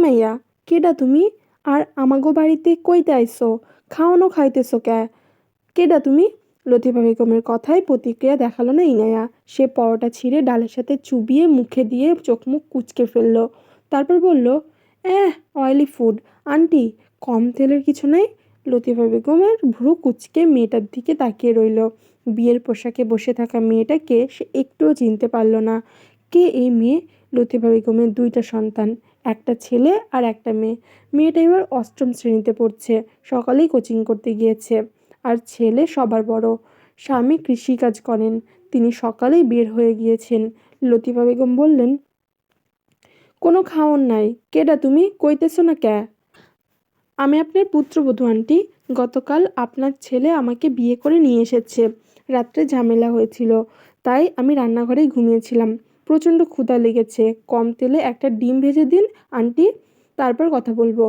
মাইয়া, কেডা তুমি? আর আমাগো বাড়িতে কইতে আইছো? খাওয়ানো খাইতেছো কে? কেডা তুমি? লতিফা বেগমের কথায় প্রতিক্রিয়া দেখালো না ইনায়া। সে পরোটা ছিঁড়ে ডালের সাথে চুবিয়ে মুখে দিয়ে চোখ মুখ কুঁচকে ফেলল। তারপর বলল, অয়েলি ফুড। আন্টি, কম তেলের কিছু নাই? লতিফা বেগমের ভ্রু কুঁচকে মেয়েটার দিকে তাকিয়ে রইল। বিয়ের পোশাকে বসে থাকা মেয়েটাকে সে একটুও চিনতে পারল না। কে এই মেয়ে? লতিফা বেগমের দুইটা সন্তান, একটা ছেলে আর একটা মেয়ে। মেয়েটা এবার অষ্টম শ্রেণীতে পড়ছে, সকালেই কোচিং করতে গিয়েছে। আর ছেলে সবার বড়, স্বামী কৃষিকাজ করেন, তিনি সকালেই বের হয়ে গিয়েছেন। লতিফা বেগম বললেন, কোনো খাওন নাই। কেডা তুমি? কইতেছো না কে? আমি আপনার পুত্রবধূ আন্টি। গতকাল আপনার ছেলে আমাকে বিয়ে করে নিয়ে এসেছে। রাত্রে ঝামেলা হয়েছিল, তাই আমি রান্নাঘরেই ঘুমিয়েছিলাম। প্রচণ্ড ক্ষুধা লেগেছে, কম তেলে একটা ডিম ভেজে দিন আন্টি, তারপর কথা বলবো।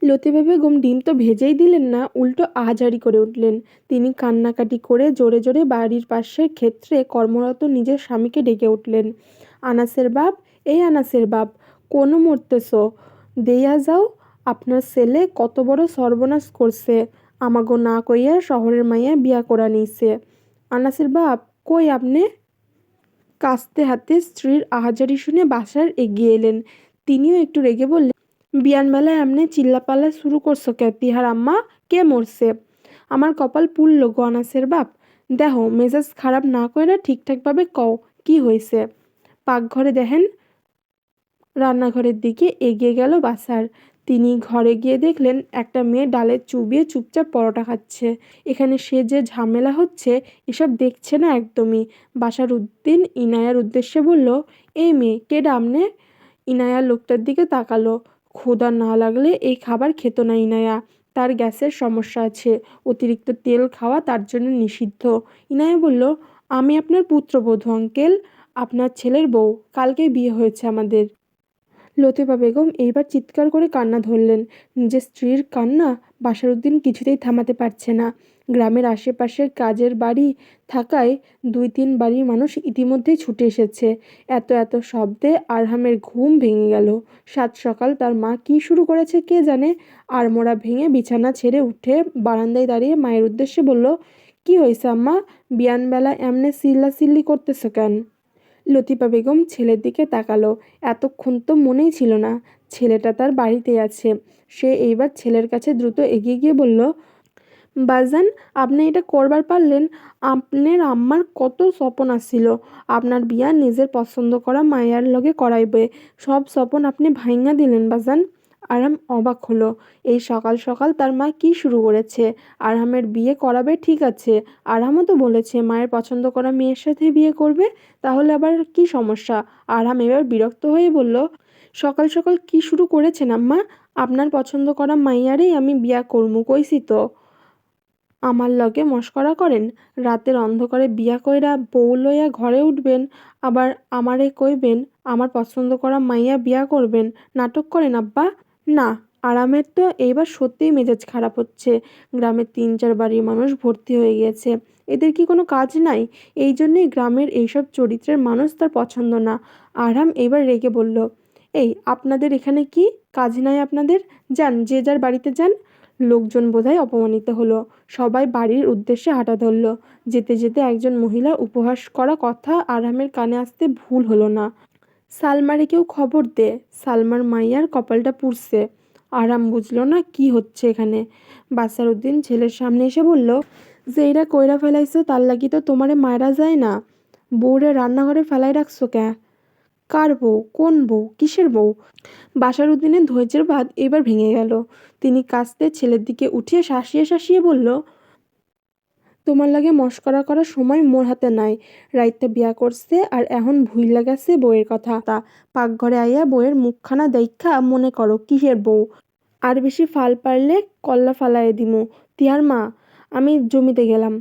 লতিফা বেগম ডিম তো ভেজেই দিলেন না, উল্টো আহাজারি করে উঠলেন। তিনি কান্নাকাটি করে জোরে জোরে বাড়ির পাশের ক্ষেত্রে কর্মরত নিজের স্বামীকে ডেকে উঠলেন, আনাসের বাপ, এই আনাসের বাপ, কোনো মরতেছ? দেইয়া যাও, আপনার ছেলে কত বড় সর্বনাশ করছে, আমাগো না কইয়া শহরের মাইয়া বিয়া করা নিছে। আনাসের বাপ, কই আপনি? কাস্তে হাতে স্ত্রীর আহাজারি শুনে বাসার এগিয়ে এলেন। তিনিও একটু রেগে বললেন, বিয়ানবেলায় এমনি চিল্লাপাল্লা শুরু করছো কে? তিহার আম্মা, কে মরছে? আমার কপাল পুড়ল গো আনাসের বাপ। দেহ মেজাজ খারাপ না কইরা ঠিকঠাকভাবে কও কি হয়েছে। পাকঘরে দেখেন। রান্নাঘরের দিকে এগিয়ে গেল বাসার। তিনি ঘরে গিয়ে দেখলেন একটা মেয়ে ডালে চুবিয়ে চুপচাপ পরোটা খাচ্ছে। এখানে সে যে ঝামেলা হচ্ছে এসব দেখছে না একদমই। বাসার উদ্দিন ইনায়ার উদ্দেশ্যে বলল, এই মেয়ে, কেডা আমনে? ইনায়া লোকটার দিকে তাকালো। ক্ষুধা না লাগলে এই খাবার খেত না ইনায়া। তার গ্যাসের সমস্যা আছে, অতিরিক্ত তেল খাওয়া তার জন্য নিষিদ্ধ। ইনায়া বলল, আমি আপনার পুত্রবধূ আঙ্কেল, আপনার ছেলের বউ, কালকে বিয়ে হয়েছে আমাদের। লতিফা বেগম এইবার চিৎকার করে কান্না ধরলেন। নিজের স্ত্রীর কান্না বাশারউদ্দিন কিছুতেই থামাতে পারছে না। গ্রামের আশেপাশের কাজের বাড়ি থাকায় ২-৩ বাড়ির মানুষ ইতিমধ্যেই ছুটে এসেছে। এত এত শব্দে আরহামের ঘুম ভেঙে গেল। সাত সকাল তার মা কী শুরু করেছে কে জানে। আড়মোড়া ভেঙে বিছানা ছেড়ে উঠে বারান্দায় দাঁড়িয়ে মায়ের উদ্দেশ্যে বলল, কি হয়েছে আম্মা? বিয়ানবেলা এমনে চিল্লাচিল্লি করতেছো কেন? লতিফা বেগম ছেলের দিকে তাকালো। এতক্ষণ তো মনেই ছিল না ছেলেটা তার বাড়িতেই আছে। সে এইবার ছেলের কাছে দ্রুত এগিয়ে গিয়ে বলল, বাজান, আপনি এটা করবার পারলেন? আপনার আম্মার কত স্বপন আসছিল আপনার বিয়া নিজের পছন্দ করা মাইয়ার লগে করাইবে। সব স্বপন আপনি ভাইঙা দিলেন বাজান। আরাম অবাক হলো। এই সকাল সকাল তার মা কি শুরু করেছে? আরহামের বিয়ে করাবে ঠিক আছে, আরহামও তো বলেছে মায়ের পছন্দ করা মেয়ের সাথে বিয়ে করবে, তাহলে আবার কি সমস্যা? আরহাম এবার বিরক্ত হয়ে বলল, সকাল সকাল কি শুরু করেছেন আম্মা? আপনার পছন্দ করা মাইয়ারেই আমি বিয়া করমু কইছি তো। আমার লগে মশকরা করেন? রাতের অন্ধকারে বিয়া কইরা বউ লইয়া ঘরে উঠবেন, আবার আমারে কইবেন আমার পছন্দ করা মাইয়া বিয়া করবেন? নাটক করেন আব্বা। না, আরামের তো এইবার সত্যিই মেজাজ খারাপ হচ্ছে। গ্রামের ৩-৪ বাড়ির মানুষ ভর্তি হয়ে গিয়েছে, এদের কি কোনো কাজ নাই? এই জন্যেই গ্রামের এইসব চরিত্রের মানুষ তার পছন্দ না। আরাম এবার রেগে বলল, এই আপনাদের এখানে কি কাজ নাই আপনাদের? যান, যে যার বাড়িতে যান। লোকজন বোধহয় অপমানিত হলো। সবাই বাড়ির উদ্দেশ্যে হাঁটা ধরল। যেতে যেতে একজন মহিলার উপহাস করা কথা আরহামের কানে আসতে ভুল হলো না, সালমারে কেউ খবর দে, সালমার মাইয়ার কপালটা পুড়ছে। আরাম বুঝল না কি হচ্ছে এখানে। বাসারউদ্দিন ছেলের সামনে এসে বলল, যেইরা কইরা ফেলাইছো তার লাগি তো তোমারে মায়েরা যায় না। বউরে রান্নাঘরে ফেলাই রাখছো ক্যা? কার বউ? কোন বউ? কিসের বউ? বাশারউদ্দিনের ধৈর্যের বাঁধ এবার ভেঙে গেল। তিনি কাস্তে ছেলের দিকে উঠিয়ে শাসিয়ে শাসিয়ে বলল, তোমার লাগে মশকরা করার সময় মোর হাতে নাই। রাইতে বিয়া করছে আর এখন ভুইল্লা গেছে বউয়ের কথা। তা পাকঘরে আইয়া বউয়ের মুখখানা দেইখা মনে করো কিসের বউ। আর বেশি ফাল পারলে কল্লা ফালাইয়া দিমু। তিহার মা, আমি জমিতে গেলাম।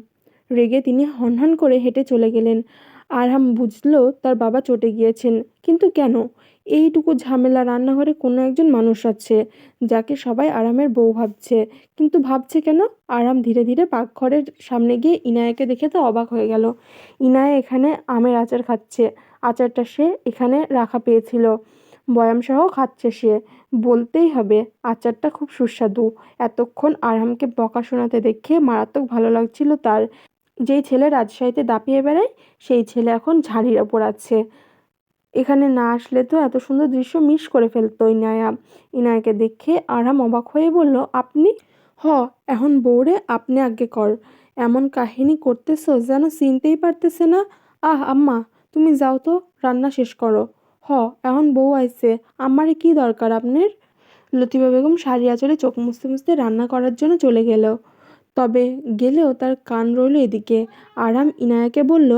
রেগে তিনি হনহন করে হেঁটে চলে গেলেন। আরহাম বুঝল তার বাবা চটে গিয়েছেন, কিন্তু কেন? এইটুকু ঝামেলা, রান্নাঘরে কোনো একজন মানুষ আছে যাকে সবাই আরামের বউ ভাবছে, কিন্তু ভাবছে কেন? আরাম ধীরে ধীরে পাকঘরের সামনে গিয়ে ইনায়াকে দেখে তো অবাক হয়ে গেল। ইনায়া এখানে আমের আচার খাচ্ছে। আচারটা সে এখানে রাখা পেয়েছিল। বয়ামসহ খাচ্ছে সে। বলতেই হবে আচারটা খুব সুস্বাদু। এতক্ষণ আরহামকে বকা শোনাতে দেখে মারাত্মক ভালো লাগছিল তার। যেই ছেলে রাজশাহীতে দাপিয়ে বেড়ায় সেই ছেলে এখন ঝাড়ির ওপর আছে। এখানে না আসলে তো এত সুন্দর দৃশ্য মিস করে ফেলতো ইনায়া। ইনায়াকে দেখে আরহাম অবাক হয়ে বলল, আপনি? হ, এখন বউরে আপনি আজ্ঞে কর। এমন কাহিনী করতেছ যেন চিনতেই পারতেছে না। আহ আম্মা, তুমি যাও তো, রান্না শেষ করো। হ, এখন বউ আইছে, আমারে কি দরকার আপনার? লতিফা বেগম শাড়ি আঁচলে চোখ মুছতে মুছতে রান্না করার জন্য চলে গেল। তবে গেলেও তার কান রইল এদিকে। আরহাম ইনায়াকে বলল,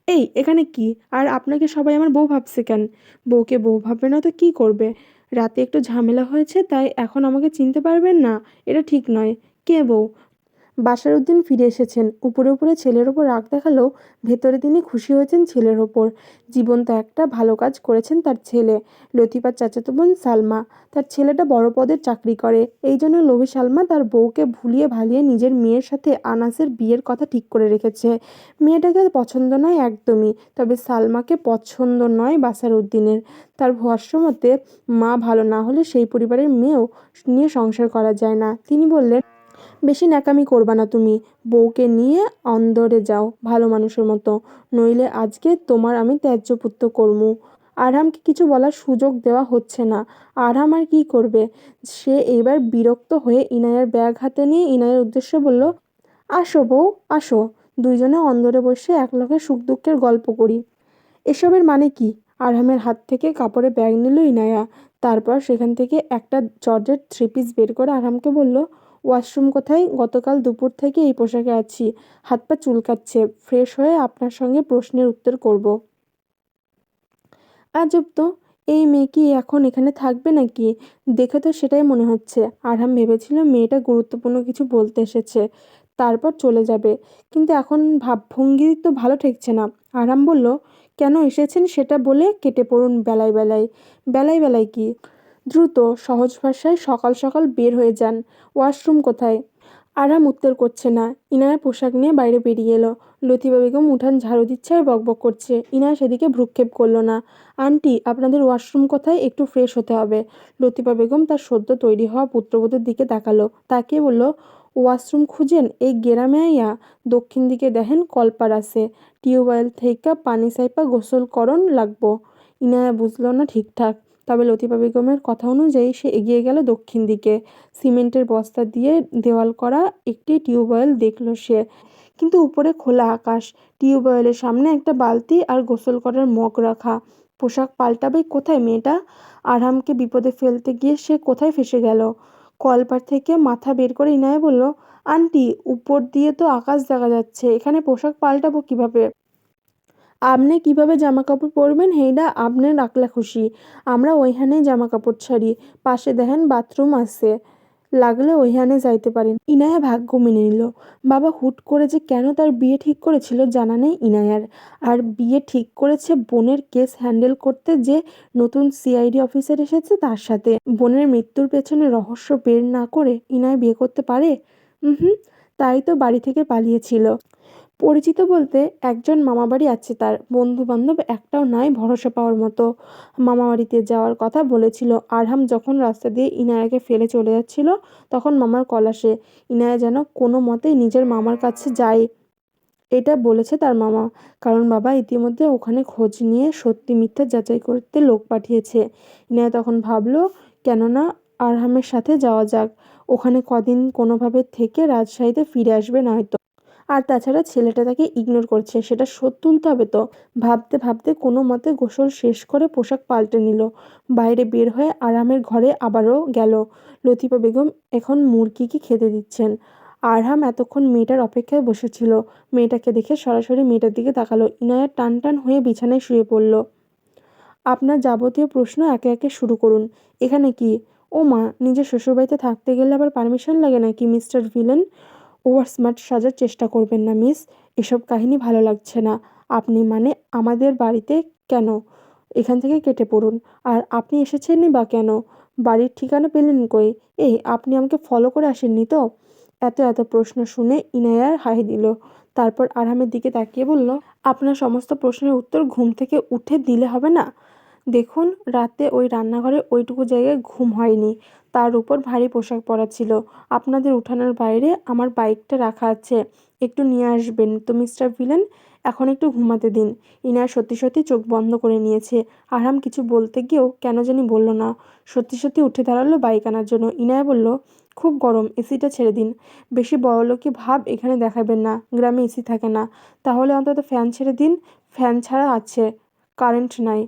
এই এখানে কি? আর আপনাকে সবাই আমার বউ ভাবছে কেন? বউকে বউ ভাববে না তো কি করবে? রাতে একটু ঝামেলা হয়েছে তাই এখন আমাকে চিনতে পারবেন না, এটা ঠিক নয়। কে বউ? বাশারউদ্দিন ফিরে এসেছেন। উপরে উপরে ছেলের ওপর রাগ দেখালেও ভেতরে তিনি খুশি হয়েছেন ছেলের ওপর। জীবন্ত একটা ভালো কাজ করেছেন তার ছেলে। লতিফার চাচাতো বোন সালমা। তার ছেলেটা বড় পদের চাকরি করে। এই জন্য লোভী সালমা তার বউকে ভুলিয়ে ভালিয়ে নিজের মেয়ের সাথে আনাসের বিয়ের কথা ঠিক করে রেখেছে। মেয়েটাকে পছন্দ নয় একদমই, তবে সালমাকে পছন্দ নয় বাশারউদ্দিনের। তার ভাষ্যমতে মা ভালো না হলে সেই পরিবারের মেয়েও নিয়ে সংসার করা যায় না। তিনি বললেন, বেশি ন্যাকামি করবা না তুমি। বউকে নিয়ে অন্দরে যাও ভালো মানুষের মতো, নইলে আজকে তোমার আমি ত্যায্য পুত্র করমু। আরহামকে কিছু বলার সুযোগ দেওয়া হচ্ছে না। আরহাম আর কি করবে? সে এইবার বিরক্ত হয়ে ইনায়ার ব্যাগ হাতে নিয়ে ইনায়ের উদ্দেশ্যে বলল, আসো বউ, আসো। দুইজনে অন্দরে বসে একলগে সুখ দুঃখের গল্প করি। এসবের মানে কি? আরহামের হাত থেকে কাপড়ে ব্যাগ নিল ইনায়া। তারপর সেখান থেকে একটা জর্জেট থ্রি পিস বের করে আরহামকে বলল, ওয়াশরুম কোথায়? গতকাল দুপুর থেকে এই পোশাকে আছি, হাত পা চুলকাচ্ছে, ফ্রেশ হয়ে আপনার সঙ্গে প্রশ্নের উত্তর করব। আজব তো, এই মেয়ে কি এখন এখানে থাকবে নাকি? দেখে তো সেটাই মনে হচ্ছে। আরহাম ভেবেছিল মেয়েটা গুরুত্বপূর্ণ কিছু বলতে এসেছে, তারপর চলে যাবে। কিন্তু এখন ভাবভঙ্গি তো ভালো ঠেকছে না। আরহাম বলল, কেন এসেছেন সেটা বলে কেটে পড়ুন বেলায় বেলায়। বেলায় বেলায় কি? দ্রুত সহজ ভাষায় সকাল সকাল বের হয়ে যান। ওয়াশরুম কোথায়? আরাম উত্তর করছে না। ইনায়া পোশাক নিয়ে বাইরে বেরিয়ে এলো। লতিফা বেগম উঠান ঝাড়ু দিচ্ছে আর বকবক করছে। ইনায়া সেদিকে ভ্রুক্ষেপ করলো না। আন্টি, আপনাদের ওয়াশরুম কোথায়? একটু ফ্রেশ হতে হবে। লতিফা বেগম তার সদ্য তৈরি হওয়া পুত্রবধূর দিকে তাকালো, তাকিয়ে বলল, ওয়াশরুম খুঁজেন এই গেরামে আইয়া? দক্ষিণ দিকে দেখেন কলপার আছে, টিউবওয়েল থেইকা পানি সাইপা গোসল করন লাগবো। ইনায়া বুঝলো না ঠিকঠাক, তবে লতিফা বেগমের কথা অনুযায়ী সে এগিয়ে গেল দক্ষিণ দিকে। সিমেন্টের বস্তা দিয়ে দেওয়াল করা একটি টিউবওয়েল দেখল সে। কিন্তু উপরে খোলা আকাশ, টিউবওয়েলের সামনে একটা বালতি আর গোসল করার মগ রাখা। পোশাক পাল্টাবে কোথায় মেয়েটা? আরহামকে বিপদে ফেলতে গিয়ে সে কোথায় ফেসে গেল? কলপার থেকে মাথা বের করে ইনায়া বলল, আন্টি, উপর দিয়ে তো আকাশ দেখা যাচ্ছে, এখানে পোশাক পাল্টাবো কিভাবে? আপনি কিভাবে জামা কাপড় পরবেন হেইডা আপনার আকলা খুশি। আমরা ওইখানেই জামা কাপড় ছাড়ি। পাশে দেখেন বাথরুম আছে, লাগলে ওইখানে যাইতে পারেন। ইনায়া ভাগ্য মেনে নিল। বাবা হুট করে যে কেন তার বিয়ে ঠিক করেছিল জানা নেই ইনায়ার। আর বিয়ে ঠিক করেছে বোনের কেস হ্যান্ডেল করতে যে নতুন সিআইডি অফিসার এসেছে তার সাথে। বোনের মৃত্যুর পেছনে রহস্য বের না করে ইনায়া বিয়ে করতে পারে? হুম, তাই তো বাড়ি থেকে পালিয়েছিল। পরিচিত বলতে একজন মামাবাড়ি আছে তার, বন্ধু-বান্ধব একটাও নাই ভরসা পাওয়ার মতো। মামাবাড়িতে যাওয়ার কথা বলেছিল। আরহাম যখন রাস্তা দিয়ে ইনায়াকে ফেলে চলে যাচ্ছিল তখন মামার কল আসে। ইনায়া যেন কোনো মতে নিজের মামার কাছে যায়, এটা বলেছে তার মামা। কারণ বাবা ইতিমধ্যে ওখানে খোঁজ নিয়ে সত্যি মিথ্যা যাচাই করতে লোক পাঠিয়েছে। ইনায়া তখন ভাবলো, কেননা আরহামের সাথে যাওয়া যাক। ওখানে কদিন কোনোভাবে থেকে রাজশাহীতে ফিরে আসবে নয়তো। আর তাছাড়া ছেলেটা তাকে ইগনোর করছে, সেটা শোধ তুলতে হবে তো। ভাবতে ভাবতে কোনো মতে গোসল শেষ করে পোশাক পাল্টে নিল। বাইরে বের হয়ে আরামের ঘরে আবারও গেল। লতিফা বেগম এখন মুরগিকে খেতে দিচ্ছেন। আরহাম এতক্ষণ মেয়েটার অপেক্ষায় বসেছিল। মেয়েটাকে দেখে সরাসরি মেয়েটার দিকে তাকালো। ইনায়া টান টান হয়ে বিছানায় শুয়ে পড়ল। আপনার যাবতীয় প্রশ্ন একে একে শুরু করুন। এখানে কি? ও মা, নিজের শ্বশুরবাড়িতে থাকতে গেলে আবার পারমিশন লাগে নাকি মিস্টার ভিলেন? ওভার স্মার্ট সাজার চেষ্টা করবেন না মিস। এসব কাহিনী ভালো লাগছে না। আপনি মানে আমাদের বাড়িতে কেন? এখান থেকে কেটে পড়ুন। আর আপনি এসেছেনই বা কেন? বাড়ির ঠিকানা পেলেন কই? এই, আপনি আমাকে ফলো করে আসেননি তো? এত এত প্রশ্ন শুনে ইনায়ার হাই দিল। তারপর আরহামের দিকে তাকিয়ে বলল, আপনার সমস্ত প্রশ্নের উত্তর ঘুম থেকে উঠে দিলে হবে না? দেখুন, রাতে ওই রান্নাঘরে ওইটুকু জায়গায় ঘুম হয়নি, তার উপর ভারী পোশাক পরা ছিল। আপনাদের উঠানের বাইরে আমার বাইকটা রাখা আছে, একটু নিয়ে আসবেন তো মিস্টার ভিলেন। এখন একটু ঘুমাতে দিন। ইনায়া সত্যি সত্যি চোখ বন্ধ করে নিয়েছে। আরহাম কিছু বলতে গিয়েও কেন জানি বলল না। সত্যি সত্যি উঠে দাঁড়ালো বাইক আনার জন্য। ইনায়া বলল, খুব গরম, এসিটা ছেড়ে দিন। বেশি বড়লোকি ভাব এখানে দেখাবেন না, গ্রামে এসি থাকে না। তাহলে অন্তত ফ্যান ছেড়ে দিন। ফ্যান ছাড়া আছে, কারেন্ট নাই।